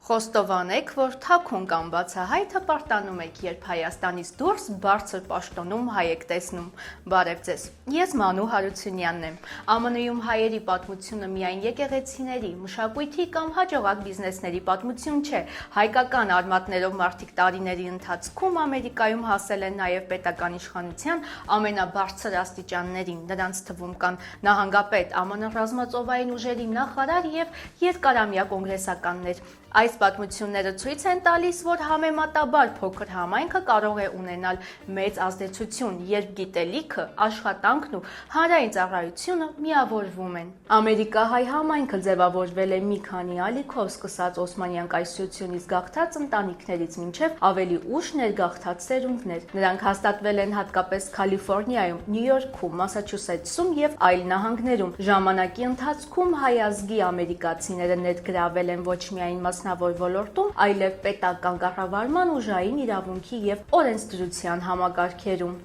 Խոստովան եք, որ թաքուն կամ բացահայտը պարտանում եք, երբ Հայաստանից դուրս բարձր պաշտոնում հայ եք տեսնում։ Բարև ձեզ, ես Մանու Հարությունյանն եմ։ ԱՄՆ-ում հայերի պատմությունը միայն եկեղեցիների, մշակույթի կամ հաջողակ բիզնեսների պատմություն չէ։ Հայկական արմատներով մարդիկ տարիների ընթացքում Ամերիկայում հասել են նաև պետական իշխանության ամենաբարձր աստիճաններին։ Նրանց թվում կան նահանգապետ, ԱՄՆ ռազմածովային ուժերի նախարար եւ երկարամյա կոնգրեսականներ։ Այս պատմությունները ցույց են տալիս, որ համեմատաբար փոքր համայնքը կարող է ունենալ մեծ ազդեցություն, երբ գիտելիքը, աշխատանքն ու հանրային ծառայությունը միավորվում են։ Ամերիկահայ համայնքը ձևավորվել է մի քանի ալիքով, սկսած Օսմանյան կայսրությունից գաղթած ընտանիքներից մինչև ավելի ուշ ներգաղթած սերունդներ։ Նրանք հաստատվել են հատկապես Կալիֆոռնիայում, Նյու Յորքում, Մասաչուսեթսում եւ այլ նահանգներում։ Ժամանակի ընթացքում հայ ազգի ամերիկացիները ներգրավել են ոչ միայն մասնավոր ոլորտում, այլև պետական կառավարման, ուժային իրավունքի եւ օրենսդրության համակարգերում։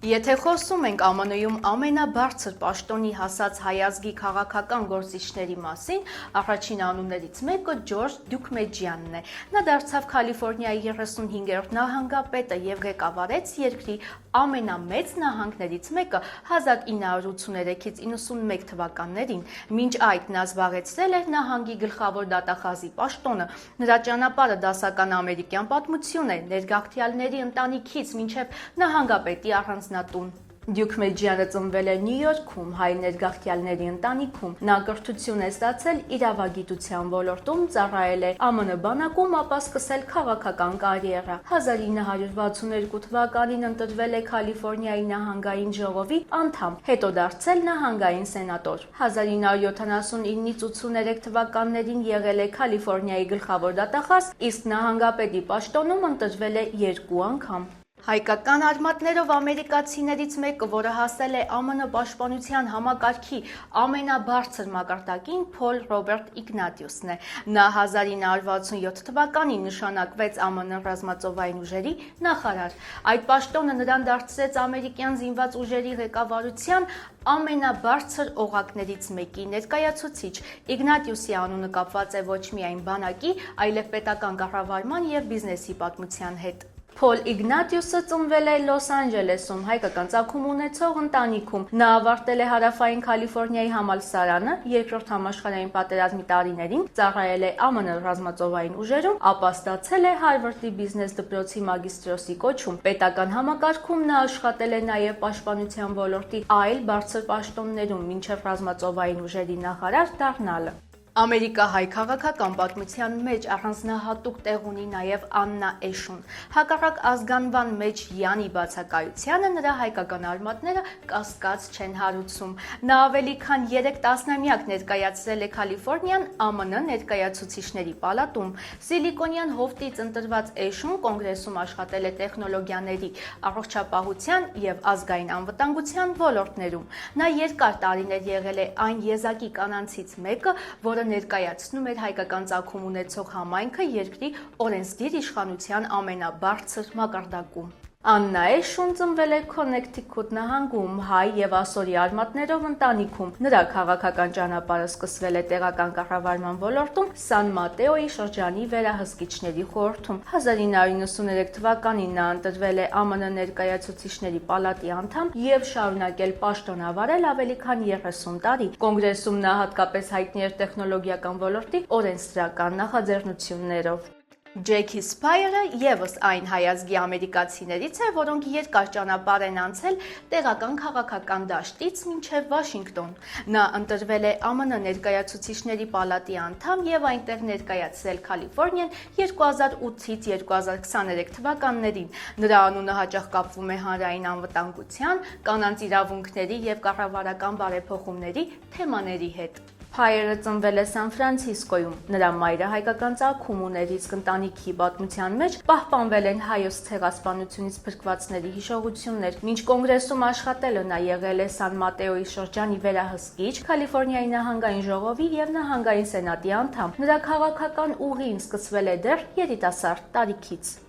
Եթե խոսում ենք ԱՄՆ-ում ամենաբարձր պաշտոնի հասած հայ ազգի քաղաքական գործիչների մասին, առաջին անուններից մեկը Ջորջ Դյուկմեջյանն է։ Նա դարձավ Կալիֆոռնիայի 35-րդ նահանգապետը եւ ղեկավարեց երկրի ամենամեծ նահանգներից մեկը 1983-ից 91 թվականներին։ Մինչ այդ նա զբաղեցրել էր նահանգի գլխավոր դատախազի պաշտոնը։ Նրա ճանապարհը դասական ամերիկյան պատմություն է, ներգաղթյալների ընտանիքից մինչև նահանգապետի առանձնատուն։ Դյուկմեջյանը ծնվել է Նյու Յորքում, հայ ներգաղթյալների ընտանիքում։ Նա կրթություն է ստացել իրավագիտության ոլորտում, ծառայել է ԱՄՆ բանակում, ապա սկսել քաղաքական կարիերա։ 1962 թվականին ընտրվել է Կալիֆոռնիայի նահանգային ժողովի անդամ, հետո դարձել նահանգային սենատոր։ 1979-ից 83 թվականներին եղել է Կալիֆոռնիայի գլխավոր դատախազ, իսկ նահանգապետի պաշտոնում ընտրվել է 2 անգամ։ Հայկական արմատներով ամերիկացիներից մեկը, որը հասել է ԱՄՆ պաշտպանության համակարգի ամենաբարձր մակարդակին, Փոլ Ռոբերտ Իգնատիուսն է։ Նա 1967 թվականին նշանակվեց ԱՄՆ ռազմածովային ուժերի նախարար։ Այդ պաշտոնը նրան դարձրեց ամերիկյան զինված ուժերի ղեկավարության ամենաբարձր օղակներից մեկի ներկայացուցիչ։ Իգնատիուսի անունը կապված է ոչ միայն բանակի, այլև պետական կառավարման եւ բիզնեսի պատմության հետ։ Փոլ Իգնատիուսը ծնվել է Լոս Անջելեսում, հայկական ծագում ունեցող ընտանիքում։ Նա ավարտել է Հարավային Կալիֆոռնիայի համալսարանը, Երկրորդ համաշխարհային պատերազմի տարիներին ծառայել է ԱՄՆ ռազմածովային ուժերում, ապա ստացել է Հարվարդի բիզնես դպրոցի մագիստրոսի կոչում։ Պետական համակարգում նա աշխատել է նաև պաշտպանության ոլորտի այլ բարձր պաշտոններում, մինչև ռազմածովային ուժերի նախարար դառնալը։ Ամերիկահայ քաղաքական պատմության մեջ առանձնահատուկ տեղ ունի նաև Աննա Էշուն։ Հակառակ ազգանվան մեջ Յանի բացակայությանը նրա հայկական արմատները կասկած չեն հարուցում։ Նա ավելի քան 3 տասնամյակ ներկայացրել է Կալիֆոռնիան ԱՄՆ ներկայացուցիչների պալատում։ Սիլիկոնյան հովտից ընտրված Էշուն կոնգրեսում աշխատել է տեխնոլոգիաների, առողջապահության եւ ազգային անվտանգության ոլորտներում։ Նա երկար տարիներ եղել է այն եզակի կանանցից մեկը, որը ներկայացնում էր հայկական ծագում ունեցող համայնքը երկրի օրենսդիր իշխանության ամենաբարձր մակարդակում։ Աննա Էշուն ծնվել է Քոննեկթիքութ նահանգում, հայ եւ ասորի արմատներով ընտանիքում։ Նրա քաղաքական ճանապարհը սկսվել է տեղական կառավարման ոլորտում Սան Մատեոյի շրջանի վերահսկիչների խորհրդում։ 1993 թվականին նա ընտրվել է ԱՄՆ ներկայացուցիչների պալատի անդամ եւ շարունակել պաշտոնավարել ավելի քան 30 տարի։ Կոնգրեսում նա հատկապես հայտնի էր տեխնոլոգիական ոլորտի օրենսդրական նախաձեռնություններով։ Ջեքի Սփայերը եւս այն հայ ազգի ամերիկացիներից է, որոնք երկար ճանապարհ են անցել տեղական քաղաքական դաշտից մինչև Վաշինգտոն։ Նա ընտրվել է ԱՄՆ ներկայացուցիչների պալատի անդամ եւ այնտեղ ներկայացրել Կալիֆոռնիան 2008-ից 2023 թվականներին։ Նրա անունը հաճախ կապվում է հանրային անվտանգության, կանանց իրավունքների եւ կառավարական բարեփոխումների թեմաների հետ։ Փայերը ծնվել է Սան Ֆրանցիսկոյում։ Նրա մայրը հայկական ծագում ուներ, իսկ ընտանիքի պատմության մեջ պահպանվել են հայոց ցեղասպանությունից փրկվածների հիշողություններ։ Մինչ կոնգրեսում աշխատելը նա եղել է Սան Մատեոյի շրջանի վերահսկիչ, Կալիֆոռնիայի նահանգային ժողովի եւ նահանգային սենատի անդամ։ Նրա քաղաքական ուղին սկսվել է դեռ երիտասարդ տարիքից։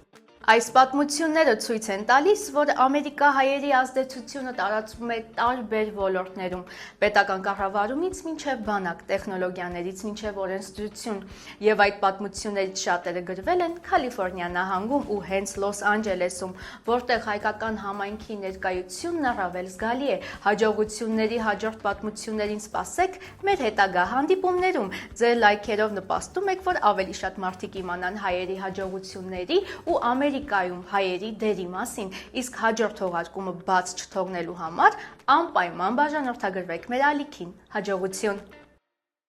Այս պատմությունները ցույց են տալիս, որ ամերիկահայերի ազդեցությունը տարածվում է տարբեր ոլորտներում՝ պետական կառավարումից մինչև բանակ, տեխնոլոգիաներից մինչև օրենսդրություն, եւ այդ պատմություններից շատերը գրվել են Կալիֆոռնիա նահանգում ու հենց Լոս Անջելեսում, որտեղ հայկական համայնքի ներկայությունն առավել զգալի է։ Հաջողությունների հաջորդ պատմություններին սպասեք մեր հետագա հանդիպումներում։ Ձեր լայքերով նպաստում եք, որ ավելի շատ մարդիկ իմանան հայերի հաջողությունների ու Ամերիկայում հայերի դերի մասին, իսկ հաջորդ թողարկումը բաց չթողնելու համար անպայման բաժանորդագրվեք մեր ալիքին։ Հաջողություն։